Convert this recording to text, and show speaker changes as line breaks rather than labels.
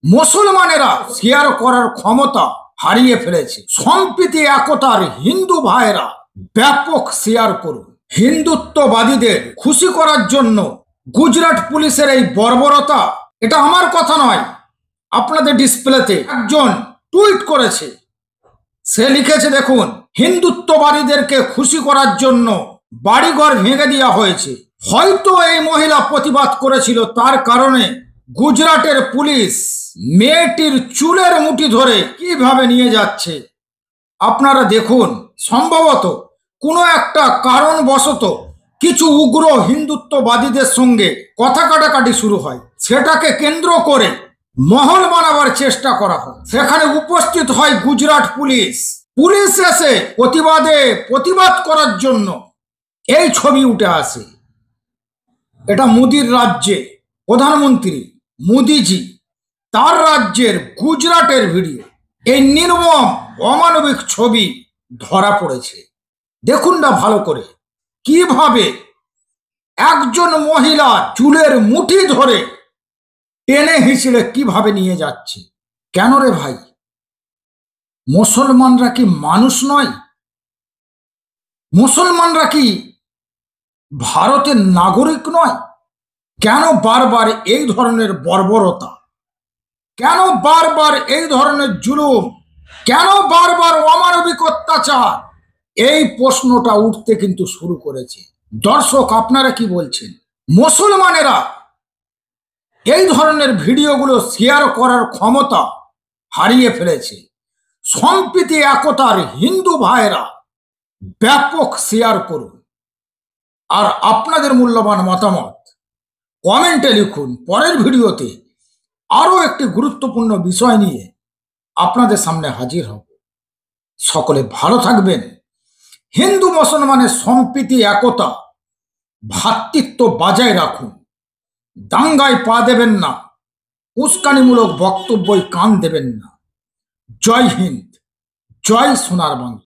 মুসলমানেরা শেয়ার করার ক্ষমতা হারিয়ে ফেলেছে। সম্প্রীতি একতার হিন্দু ভাইয়েরা ব্যাপক শেয়ার করুন। হিন্দুত্ববাদীদের খুশি করার জন্য গুজরাট পুলিশের এই বর্বরতা, এটা আমার কথা নয়, আপনাদের ডিসপ্লেতে একজন টুইট করেছে। সে লিখেছে, দেখুন, হিন্দুত্ববাদীদেরকে খুশি করার জন্য বাড়িঘর ভেঙে দেওয়া হয়েছে। হয়তো এই মহিলা প্রতিবাদ করেছিল, তার কারণে গুজরাটের পুলিশ মেয়েটির চুলের মুঠি ধরে কিভাবে নিয়ে যাচ্ছে আপনারা দেখুন। সম্ভবত কোনো একটা কারণবশত কিছু উগ্র হিন্দুত্ববাদীদের সঙ্গে কথা কাটাকাটি শুরু হয়, সেটাকে কেন্দ্র করে মহল বানাবার চেষ্টা করা হয়। সেখানে উপস্থিত হয় গুজরাট পুলিশ। পুলিশ এসে প্রতিবাদ করার জন্য এই ছবি উঠে আসে। এটা মোদির রাজ্যে প্রধানমন্ত্রী মোদিজি, তার রাজ্যের গুজরাটের ভিডিও। এই নির্মম অমানবিক ছবি ধরা পড়েছে। দেখুন না ভালো করে, কিভাবে একজন মহিলা চুলের মুঠি ধরে টেনে হিঁচড়ে কিভাবে নিয়ে যাচ্ছে। কেন রে ভাই, মুসলমানরা কি মানুষ নয়? মুসলমানরা কি ভারতের নাগরিক নয়? কেন বারবার এই ধরনের বর্বরতা? কেন বারবার এই ধরনের জুলুম? কেন বারবার অমানবিক অত্যাচার? এই প্রশ্নটা উঠতে কিন্তু শুরু করেছে। দর্শক, আপনারা কি বলছেন? মুসলমানেরা এই ধরনের ভিডিওগুলো শেয়ার করার ক্ষমতা হারিয়ে ফেলেছে। সম্প্রীতি একতার হিন্দু ভাইয়েরা ব্যাপক শেয়ার করুন। আর আপনাদের মূল্যবান মতামত কমেন্টে লিখুন। পরের ভিডিওতে আরও একটি গুরুত্বপূর্ণ বিষয় নিয়ে আপনাদের সামনে হাজির হব। সকলে ভালো থাকবেন। হিন্দু মুসলমানের সম্প্রীতি একতা ভ্রাতৃত্ব বজায় রাখুন। দাঙ্গায় পা দেবেন না, উস্কানিমূলক বক্তব্যই কান দেবেন না। জয় হিন্দ, জয় সোনার বাংলা।